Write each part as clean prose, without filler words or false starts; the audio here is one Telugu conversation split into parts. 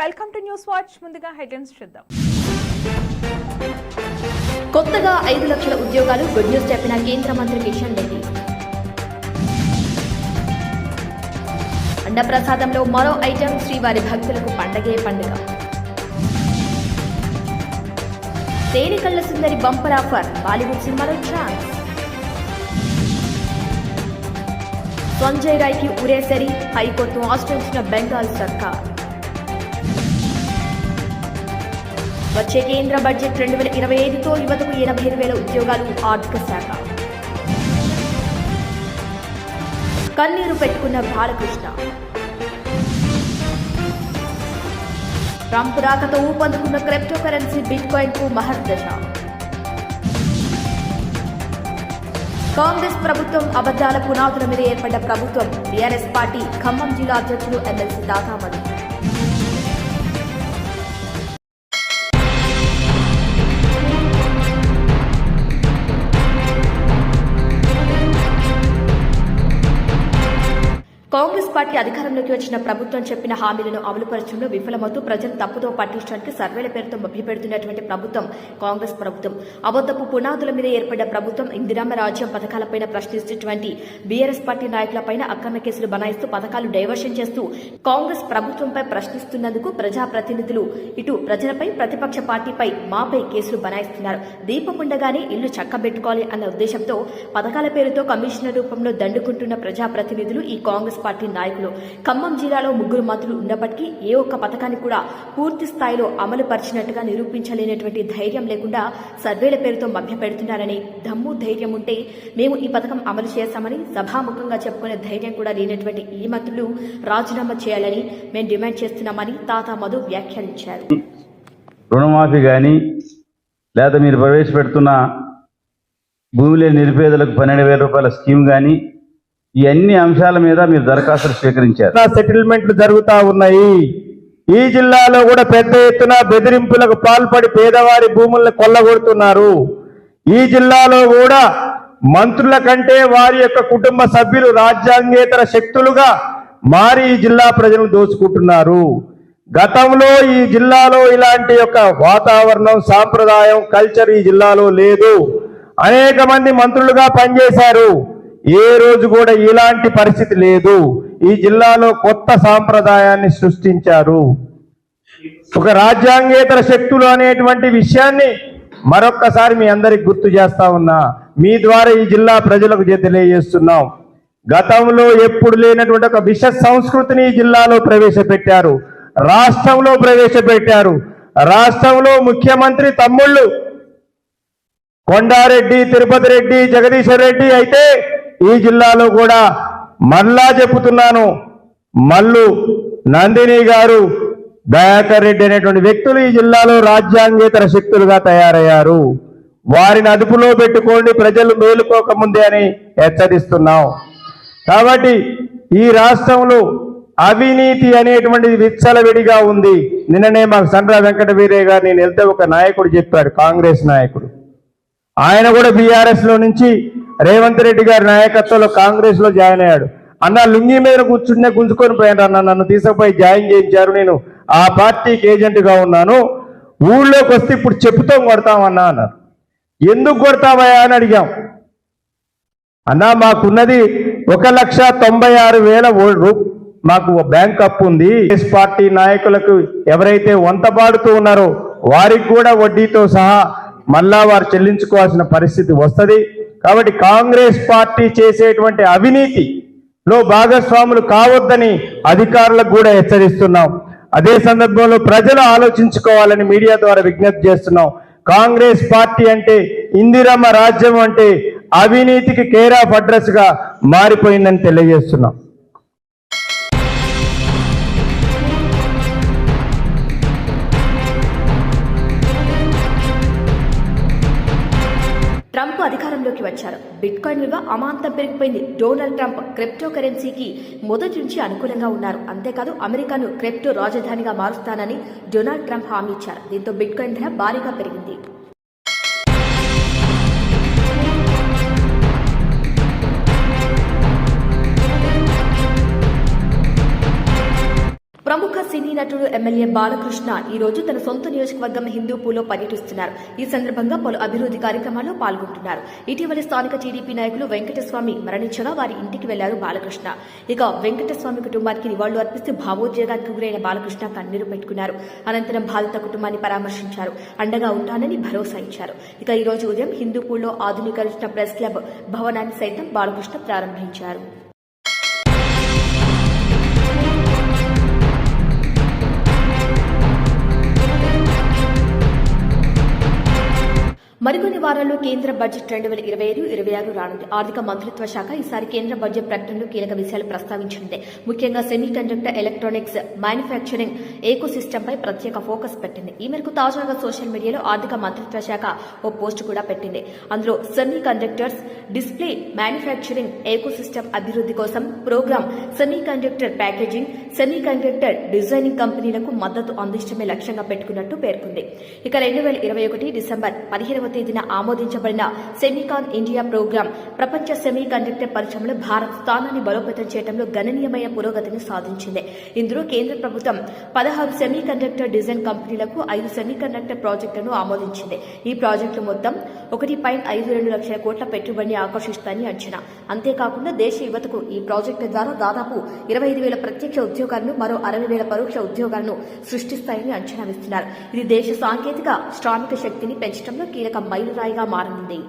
Welcome to news watch. ముందుగా హెడ్లైన్స్ చూద్దాం. కొత్తగా 5 లక్షల ఉద్యోగాలు గుడ్ న్యూస్ చెప్పిన కేంద్ర మంత్రి కిషన్ రెడ్డి. అన్నప్రసాదంలో మరో ఐటెం, శ్రీవారి భక్తులకు పండగే పండుగ. తేనికళ్ల సుందరి బంపర్ ఆఫర్, బాలీవుడ్ సినిమాలో ఛాన్స్. సంజయ్ రాయ్కి ఉరేసరి, హైకోర్టును ఆశ్రయించిన బెంగాల్ సర్కార్. వచ్చే కేంద్ర బడ్జెట్ 2025తో యువతకు 85,000 ఉద్యోగాలు, ఆర్థిక శాఖ. కన్నీరు పెట్టుకున్న బాలకృష్ణ. ట్రంప్ రాకతో ఊపందుకున్న క్రిప్టో కరెన్సీ బిట్ కాయిన్ కు మహర్దశ. కాంగ్రెస్ ప్రభుత్వం అబద్దాల పునాదుల మీద ఏర్పడ్డ ప్రభుత్వం, టీఆర్ఎస్ పార్టీ ఖమ్మం జిల్లా అధ్యక్షులు ఎమ్మెల్సీ దాతామణి. కాంగ్రెస్ పార్టీ అధికారంలోకి వచ్చిన ప్రభుత్వం చెప్పిన హామీలను అమలుపరచడంలో విఫలమవుతూ ప్రజలు తప్పుతో పట్టించడానికి సర్వేల పేరుతో మభ్యపెడుతున్నటువంటి ప్రభుత్వం కాంగ్రెస్ ప్రభుత్వం. అబద్ధపు పునాదుల మీద ఏర్పడ్డ ప్రభుత్వం. ఇందిరామ రాజ్యం పథకాలపై ప్రశ్నిస్తున్నటువంటి బీఆర్ఎస్ పార్టీ నాయకులపైన అక్రమ కేసులు బనాయిస్తూ పథకాలు డైవర్షన్ చేస్తూ కాంగ్రెస్ ప్రభుత్వంపై ప్రశ్నిస్తున్నందుకు ప్రజాప్రతినిధులు ఇటు ప్రజలపై, ప్రతిపక్ష పార్టీపై, మాపై కేసులు బనాయిస్తున్నారు. దీపం ఉండగానే ఇల్లు చక్కబెట్టుకోవాలి అన్న ఉద్దేశంతో పథకాల పేరుతో కమిషనర్ రూపంలో దండుకుంటున్న ప్రజాప్రతినిధులు ఈ కాంగ్రెస్ పార్టీ నాయకులు. ఖమ్మం జిల్లాలో 3 మంత్రులు ఉన్నప్పటికీ ఏ ఒక్క పథకాన్ని కూడా పూర్తి స్థాయిలో అమలు పరిచినట్టుగా నిరూపించలేనటువంటి ధైర్యం లేకుండా సర్వేల పేరుతో మభ్యపెడుతున్నారని, దమ్ము ధైర్యం ఉంటే మేము ఈ పథకం అమలు చేస్తామని సభాముఖంగా చెప్పుకునే ధైర్యం కూడా లేనటువంటి ఈ మంత్రులు రాజీనామా చేయాలని మేము డిమాండ్ చేస్తున్నామని తాతా మధు వ్యాఖ్యానించారు. రుణమాఫీ కానీ లేదా మీరు ప్రవేశపెడుతున్న భూమి లేని నిరుపేదలకు 12,000 రూపాయల స్కీమ్ కానీ, ఈ అన్ని అంశాల మీద మీరు దరఖాస్తులు స్వీకరించారు. సెటిల్మెంట్లు జరుగుతూ ఉన్నాయి. ఈ జిల్లాలో కూడా పెద్ద ఎత్తున బెదిరింపులకు పాల్పడి పేదవారి భూములను కొల్లగొడుతున్నారు. ఈ జిల్లాలో కూడా మంత్రుల కంటే వారి యొక్క కుటుంబ సభ్యులు రాజ్యాంగేతర శక్తులుగా మారి ఈ జిల్లా ప్రజలను దోచుకుంటున్నారు. గతంలో ఈ జిల్లాలో ఇలాంటి యొక్క వాతావరణం, సాంప్రదాయం, కల్చర్ ఈ జిల్లాలో లేదు. అనేక మంది మంత్రులుగా పనిచేశారు. ఏ రోజు కూడా ఇలాంటి పరిస్థితి లేదు. ఈ జిల్లాలో కొత్త సాంప్రదాయాన్ని సృష్టించారు. ఒక రాజ్యాంగేతర శక్తులు అనేటువంటి విషయాన్ని మరొక్కసారి మీ అందరికి గుర్తు చేస్తా ఉన్నా. మీ ద్వారా ఈ జిల్లా ప్రజలకు తెలియజేస్తున్నాం. గతంలో ఎప్పుడు లేనటువంటి ఒక విష సంస్కృతిని ఈ జిల్లాలో ప్రవేశపెట్టారు, రాష్ట్రంలో ప్రవేశపెట్టారు. రాష్ట్రంలో ముఖ్యమంత్రి తమ్ముళ్ళు కొండారెడ్డి, తిరుపతి రెడ్డి, జగదీశ్వర్ రెడ్డి అయితే ఈ జిల్లాలో కూడా మళ్ళా చెబుతున్నాను, మల్లు, నందిని గారు, దయాకర్ రెడ్డి అనేటువంటి వ్యక్తులు ఈ జిల్లాలో రాజ్యాంగేతర శక్తులుగా తయారయ్యారు. వారిని అదుపులో పెట్టుకోండి, ప్రజలు మేలుకోకముందే అని హెచ్చరిస్తున్నాం. కాబట్టి ఈ రాష్ట్రంలో అవినీతి అనేటువంటిది విచ్చలవిడిగా ఉంది. నిన్ననే మాకు సండ్ర వెంకట వీరయ్య గారు నేను వెళ్తే ఒక నాయకుడు చెప్పాడు, కాంగ్రెస్ నాయకుడు. ఆయన కూడా బీఆర్ఎస్ లో నుంచి రేవంత్ రెడ్డి గారి నాయకత్వంలో కాంగ్రెస్ లో జాయిన్ అయ్యాడు. అన్న లుంగి మీద కూర్చుంటే గుంజుకొని పోయారు అన్న, నన్ను తీసుకుపోయి జాయిన్ చేయించారు. నేను ఆ పార్టీకి ఏజెంట్గా ఉన్నాను. ఊళ్ళోకి వస్తే ఇప్పుడు చెప్పుతో కొడతామన్నా అన్నారు. ఎందుకు కొడతామయ్యా అని అడిగాం. అన్నా మాకున్నది 1,96,000 మాకు బ్యాంక్ అప్పు ఉంది. కాంగ్రెస్ పార్టీ నాయకులకు ఎవరైతే వంతపాడుతూ ఉన్నారో వారికి కూడా వడ్డీతో సహా మళ్ళా వారు చెల్లించుకోవాల్సిన పరిస్థితి వస్తుంది. కాబట్టి కాంగ్రెస్ పార్టీ చేసేటువంటి అవినీతిలో భాగస్వాములు కావద్దని అధికారులకు కూడా హెచ్చరిస్తున్నాం. అదే సందర్భంలో ప్రజలు ఆలోచించుకోవాలని మీడియా ద్వారా విజ్ఞప్తి చేస్తున్నాం. కాంగ్రెస్ పార్టీ అంటే, ఇందిరమ్మ రాజ్యం అంటే అవినీతికి కేర్ ఆఫ్ అడ్రస్ గా మారిపోయిందని తెలియజేస్తున్నాం. ట్రంప్ అధికారంలోకి వచ్చారు. బిట్ కాయిన్ విలువ అమాంతం పెరిగిపోయింది. డొనాల్డ్ ట్రంప్ క్రిప్టో కరెన్సీకి మొదటి నుంచి అనుకూలంగా ఉన్నారు. అంతేకాదు అమెరికాను క్రిప్టో రాజధానిగా మారుస్తానని డొనాల్డ్ ట్రంప్ హామీ ఇచ్చారు. దీంతో బిట్ కాయిన్ ధర భారీగా పెరిగింది. ప్రముఖ సినీ నటుడు ఎమ్మెల్యే బాలకృష్ణ ఈ రోజు తన సొంత నియోజకవర్గం హిందూపూర్లో పర్యటిస్తున్నారు. ఈ సందర్భంగా పలు అభివృద్ధి కార్యక్రమాల్లో పాల్గొంటున్నారు. ఇటీవల స్థానిక టీడీపీ నాయకులు వెంకటస్వామి మరణించగా వారి ఇంటికి వెళ్లారు బాలకృష్ణ. ఇక వెంకటస్వామి కుటుంబానికి నివాళులు అర్పిస్తూ భావోద్వేగానికి గురైన బాలకృష్ణ కన్నీరు పెట్టుకున్నారు. అనంతరం బాధిత కుటుంబాన్ని పరామర్శించారు. అండగా ఉంటానని భరోసా ఇచ్చారు. ఇక ఈ రోజు ఉదయం హిందూపూర్లో ఆధునీకరించిన ప్రెస్ క్లబ్ భవనాన్ని సైతం బాలకృష్ణ ప్రారంభించారు. మరికొన్ని వారాల్లో కేంద్ర బడ్జెట్ 2025-26 రానుంది. ఆర్థిక మంత్రిత్వ శాఖ ఈసారి కేంద్ర బడ్జెట్ ప్రకటనలో కీలక విషయాలు ప్రస్తావించింది. ముఖ్యంగా సెమీ కండక్టర్, ఎలక్ట్రానిక్స్ మ్యానుఫ్యాక్చరింగ్ ఏకో సిస్టంపై ప్రత్యేక ఫోకస్ పెట్టింది. ఈ మేరకు తాజాగా సోషల్ మీడియాలో ఆర్థిక మంత్రిత్వ శాఖ ఓ పోస్ట్ కూడా పెట్టింది. అందులో semiconductors display manufacturing ecosystem అభివృద్ధి కోసం program, semiconductor packaging, semiconductor designing కంపెనీలకు మద్దతు అందించడమే లక్ష్యంగా పెట్టుకున్నట్టు పేర్కొంది. ఇక 2021 డిసెంబర్ 15వ తేదీన ఆమోదించబడిన సెమీకాన్ ఇండియా ప్రోగ్రాం ప్రపంచ సెమీ కండక్టర్ పరిశ్రమలో భారత్ స్థానాన్ని బలోపేతం చేయడంలో గణనీయమైన పురోగతిని సాధించింది. ఇందులో కేంద్ర ప్రభుత్వం 16 సెమీ కండక్టర్ డిజైన్ కంపెనీలకు 5 సెమీ కండక్టర్ ప్రాజెక్టులను ఆమోదించింది. ఈ ప్రాజెక్టులు మొత్తం 1.52 లక్షల కోట్ల పెట్టుబడిని ఆకర్షిస్తాయని అంచనా. అంతేకాకుండా దేశ యువతకు ఈ ప్రాజెక్టుల ద్వారా దాదాపు 25,000 ప్రత్యక్ష ఉద్యోగాలను, మరో 60,000 పరోక్ష ఉద్యోగాలను సృష్టిస్తాయని అంచనా వేస్తున్నారు. ఇది దేశ సాంకేతిక శ్రామిక శక్తిని పెంచడంలో కీలక మైలురాయిగా మారనుంది.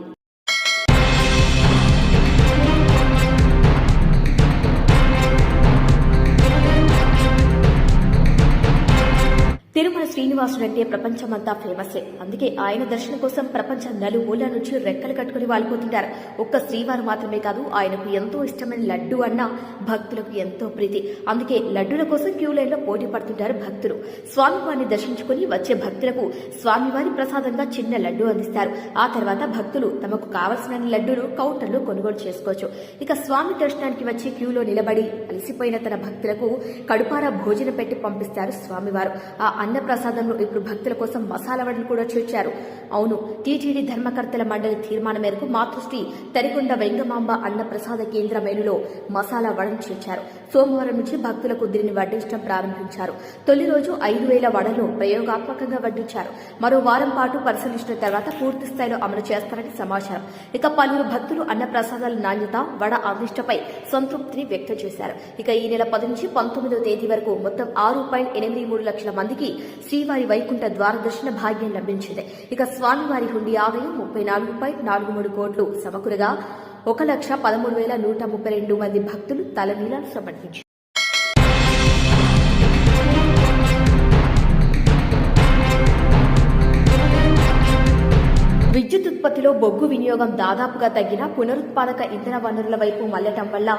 తిరుమల శ్రీనివాసుడంటే ప్రపంచమంతా ఫేమసే. అందుకే ఆయన దర్శనం కోసం ప్రపంచం నలుమూల నుంచి రెక్కలు కట్టుకుని వాలిపోతుంటారు. ఒక్క శ్రీవారు మాత్రమే కాదు, ఆయనకు ఎంతో ఇష్టమైన లడ్డు అన్న భక్తులకు ఎంతో ప్రీతి. అందుకే లడ్డుల కోసం క్యూ లైన్ లో పోటీ పడుతుంటారు భక్తులు. స్వామివారిని దర్శించుకుని వచ్చే భక్తులకు స్వామివారి ప్రసాదంగా చిన్న లడ్డు అందిస్తారు. ఆ తర్వాత భక్తులు తమకు కావలసిన లడ్డూలు కౌంటర్లో కొనుగోలు చేసుకోవచ్చు. ఇక స్వామి దర్శనానికి వచ్చి క్యూలో నిలబడి అలసిపోయిన తన భక్తులకు కడుపారా భోజనం పెట్టి పంపిస్తారు స్వామివారు. ఆ అన్న ప్రసాదంలో ఇప్పుడు భక్తుల కోసం మసాలా వడలు కూడా చేర్చారు. అవును, టీటీడీ ధర్మకర్తల మండలి తీర్మానం మేరకు మాతృశ్రీ తరికొండ వెంగమాంబ అన్న ప్రసాద కేంద్ర మెనులో మసాలా వడలు చేర్చారు. సోమవారం నుంచి భక్తులకు దీనిని వడ్డించడం ప్రారంభించారు. తొలి రోజు 5,000 వడలను ప్రయోగాత్మకంగా వడ్డించారు. మరో వారం పాటు పరిశీలించిన తర్వాత పూర్తి స్థాయిలో అమలు చేస్తారని సమాచారం. ఇక పలువురు భక్తులు అన్న ప్రసాదాల నాణ్యత, వడ అందిష్టపై సంతృప్తిని వ్యక్తం చేశారు. ఇక ఈ నెల 10 నుంచి 19వ తేదీ వరకు మొత్తం 6.83 లక్షల మందికి శ్రీవారి వైకుంఠ ద్వార దర్శన భాగ్యం లభించింది. ఇక స్వామివారి హుండీ ఆదాయం 34.43 కోట్లు సమకూరగా 1,13,132 మంది భక్తులు తలనీలాలు సమర్పించారు. విద్యుత్ ఉత్పత్తిలో బొగ్గు వినియోగం దాదాపుగా తగ్గిన పునరుత్పాదక ఇంధన వనరుల వైపు మళ్లటం వల్ల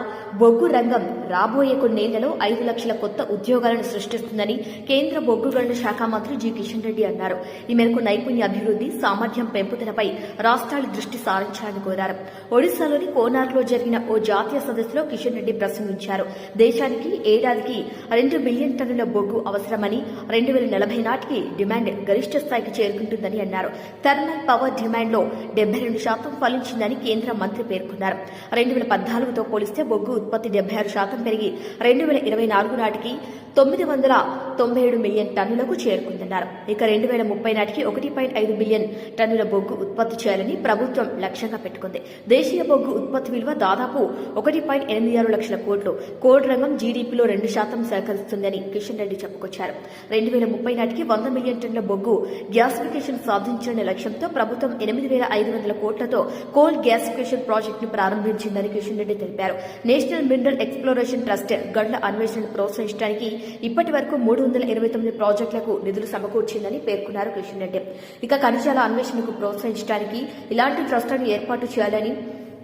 బొగ్గు రంగం రాబోయే కొన్నేళ్లలో 5 లక్షల కొత్త ఉద్యోగాలను సృష్టిస్తుందని కేంద్ర బొగ్గు గనుల శాఖ మంత్రి జి కిషన్ రెడ్డి అన్నారు. ఈ మేరకు నైపుణ్య అభివృద్ధి, సామర్థ్యం పెంపుదలపై రాష్ట్రాలు దృష్టి సారించాలని కోరారు. ఒడిశాలోని కోనార్లో జరిగిన ఓ జాతీయ సదస్సులో కిషన్ రెడ్డి ప్రసంగించారు. దేశానికి ఏడాదికి 2 బిలియన్ టన్నుల బొగ్గు అవసరమని, 2040 నాటికి డిమాండ్ గరిష్ట స్థాయికి చేరుకుంటుందని అన్నారు. థర్మల్ పవర్ డిమాండ్ లో 72% ఫలించిందని కేంద్ర మంత్రి పేర్కొన్నారు. 2014తో పోలిస్తే బొగ్గు ఉత్పత్తి 76% పెరిగి 2024 నాటికి 997 మిలియన్ టన్నులకు చేరుకుందన్నారు. ఇక 2030 నాటికి 1.5 బిలియన్ టన్నుల బొగ్గు ఉత్పత్తి చేయాలని ప్రభుత్వం లక్ష్యంగా పెట్టుకుంది. దేశీయ బొగ్గు ఉత్పత్తి విలువ దాదాపు 1.86 లక్షల కోట్లు. కోల్ రంగం జీడీపీలో 2% సహకరిస్తుందని కిషన్ రెడ్డి చెప్పుకొచ్చారు. 2030 నాటికి 100 మిలియన్ టన్నుల బొగ్గు గ్యాసిఫికేషన్ సాధించాలనే లక్ష్యంతో ప్రభుత్వం 8,500 కోట్లతో కోల్ గ్యాసిఫికేషన్ ప్రాజెక్టును ప్రారంభించిందని కిషన్ రెడ్డి తెలిపారు. నేషనల్ మినరల్ ఎక్స్ప్లోరేషన్ ట్రస్ట్ గనుల అన్వేషణను ప్రోత్సహించడానికి ఇప్పటి వరకు 329 ప్రాజెక్టులకు నిధులు సమకూర్చిందని పేర్కొన్నారు కిషన్ రెడ్డి. ఇక ఖనిజాల అన్వేషణకు ప్రోత్సహించడానికి ఇలాంటి ట్రస్టులను ఏర్పాటు చేయాలని,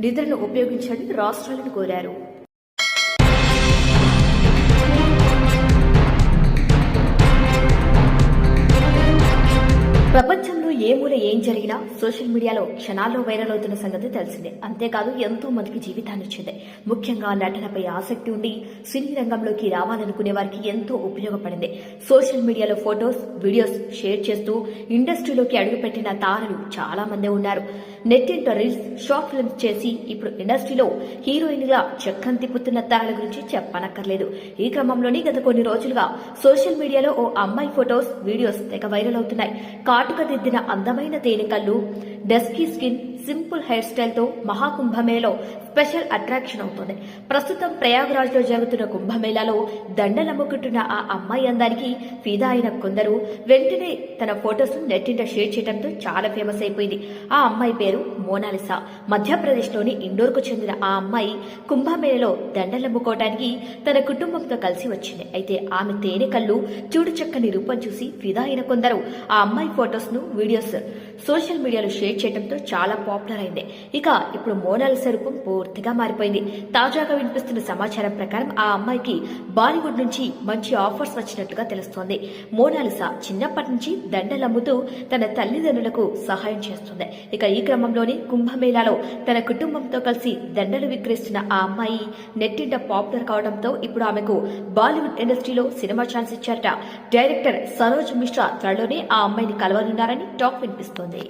నిధులను ఉపయోగించాలని రాష్ట్రాలను కోరారు. ప్రపంచంలో ఏ మూల ఏం జరిగినా సోషల్ మీడియాలో క్షణాల్లో వైరల్ అవుతున్న సంగతి తెలిసిందే. అంతేకాదు ఎంతో మందికి జీవితాన్నిచ్చింది. ముఖ్యంగా నటనపై ఆసక్తి ఉండి సినీ రంగంలోకి రావాలనుకునే వారికి ఎంతో ఉపయోగపడింది. సోషల్ మీడియాలో ఫొటోస్, వీడియోస్ షేర్ చేస్తూ ఇండస్ట్రీలోకి అడుగుపెట్టిన తారలు చాలా మంది ఉన్నారు. నెట్టింట రీల్స్, షార్ట్ ఫిల్మ్స్ చేసి ఇప్పుడు ఇండస్ట్రీలో హీరోయిన్గా చక్కం తిప్పుతున్న తారల గురించి చెప్పనక్కర్లేదు. ఈ క్రమంలోని గత కొన్ని రోజులుగా సోషల్ మీడియాలో ఓ అమ్మాయి ఫొటోస్, వీడియోస్ తెగ వైరల్ అవుతున్నాయి. కాటుక దిద్దిన అందమైన తేనెకళ్ళు, dusky skin, simple hair style తో మహాకుంభమేళలో స్పెషల్ అట్రాక్షన్ అవుతోంది. ప్రస్తుతం ప్రయాగ్రాజ్ లో జరుగుతున్న కుంభమేళాలో దండలమ్ముకుంటున్న ఆ అమ్మాయి అందానికి ఫిదా అయిన కొందరు వెంటనే తన ఫొటోస్ నెట్టింట షేర్ చేయడంతో చాలా ఫేమస్ అయిపోయింది. ఆ అమ్మాయి పేరు మోనాలిసా. మధ్యప్రదేశ్ లోని ఇండోర్ కు చెందిన ఆ అమ్మాయి కుంభమేళలో దండలమ్ముకోవడానికి తన కుటుంబంతో కలిసి వచ్చింది. అయితే ఆమె తేనె కళ్ళు, చూడు చక్కని రూపం చూసి ఫిదా అయిన కొందరు ఆ అమ్మాయి ఫొటోస్ ను, వీడియోస్ సోషల్ మీడియాలో షేర్ చేయడంతో చాలా పాపులర్ అయింది. ఇక ఇప్పుడు మోనాలిసా రూపం పూర్తిగా మారిపోయింది. తాజాగా వినిపిస్తున్న సమాచారం ప్రకారం ఆ అమ్మాయికి బాలీవుడ్ నుంచి మంచి ఆఫర్స్ వచ్చినట్టుగా తెలుస్తోంది. మోనాలిసా చిన్నప్పటి నుంచి దండలమ్ముతూ తన తల్లిదండ్రులకు సహాయం చేస్తుంది. ఇక ఈ క్రమంలోనే కుంభమేళాలో తన కుటుంబంతో కలిసి దండలు విక్రయిస్తున్న ఆ అమ్మాయి నెట్టింట పాపులర్ కావడంతో ఇప్పుడు ఆమెకు బాలీవుడ్ ఇండస్ట్రీలో సినిమా ఛాన్స్ ఇచ్చారట. డైరెక్టర్ సరోజ్ మిశ్రా త్వరలోనే ఆ అమ్మాయిని కలవనున్నారని టాక్ వినిపిస్తోంది.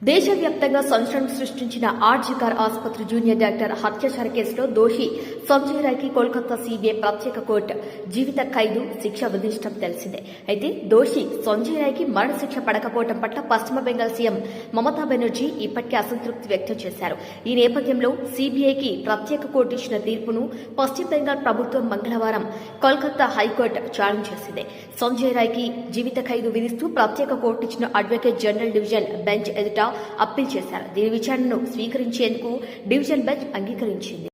దేశవ్యాప్తంగా సంచలనం సృష్టించిన ఆర్జికర్ ఆసుపత్రి జూనియర్ డాక్టర్ హత్యాచార కేసులో దోషి సంజయ్ రాయ్కి కోల్కతా సిబిఐ ప్రత్యేక కోర్టు జీవిత ఖైదు శిక్ష విధించడం తెలిసిందే. అయితే దోషి సంజయ్ రాయ్కి మరణశిక్ష పడకపోవడం పట్ల పశ్చిమ బెంగాల్ సీఎం మమతా బెనర్జీ ఇప్పటికే అసంతృప్తి వ్యక్తం చేశారు. ఈ నేపథ్యంలో సిబిఐకి ప్రత్యేక కోర్టు ఇచ్చిన తీర్పును పశ్చిమ బెంగాల్ ప్రభుత్వం మంగళవారం కోల్కతా హైకోర్టు ఛాలెంజ్ చేసింది. సంజయ్ రాయ్కి జీవిత ఖైదు విధిస్తూ ప్రత్యేక కోర్టు ఇచ్చిన అడ్వకేట్ జనరల్ డివిజన్ బెంచ్ ఎదుట అప్పీల్ చేశారు. దీని విచారణను స్వీకరించేందుకు డివిజన్ బెంచ్ అంగీకరించింది.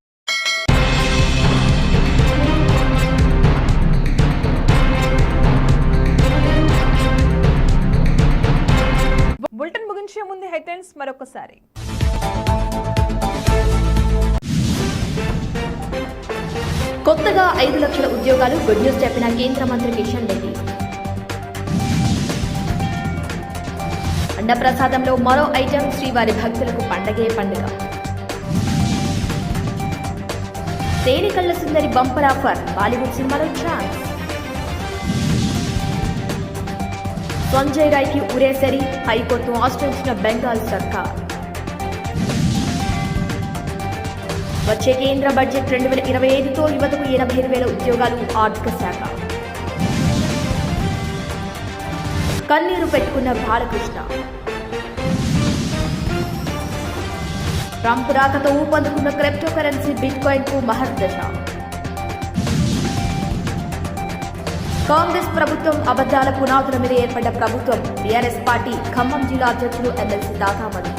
బులెటిన్ ముగించే ముందు హెడ్లైన్స్ మరొకసారి. కొత్తగా 5 లక్షల ఉద్యోగాలు గుడ్ న్యూస్ చెప్పిన కేంద్ర మంత్రి కిషన్ రెడ్డి. అన్నప్రసాదంలో మరో ఐటెం, శ్రీవారి భక్తులకు పండగే పండుగ. తేనెకళ్ల సుందరి బంపర్ ఆఫర్, బాలీవుడ్ సినిమాలో ఛాన్స్. సంజయ్ రాయ్కి ఉరేసరి, హైకోర్టును ఆశ్రయించిన బెంగాల్ సర్కార్. వచ్చే కేంద్ర బడ్జెట్ 2025తో యువతకు 85,000 ఉద్యోగాలు, ఆర్థిక శాఖ. కన్నీరు పెట్టుకున్న బాలకృష్ణ. ట్రంప్ రాకతో ఊపందుకున్న క్రిప్టో కరెన్సీ బిట్ కాయిన్ కు మహర్దశ. కాంగ్రెస్ ప్రభుత్వం అబద్దాల పునాదుల మీద ఏర్పడ్డ ప్రభుత్వం. టీఆర్ఎస్ పార్టీ ఖమ్మం జిల్లా అధ్యక్షులు ఎమ్మెల్సీ దాతామణి.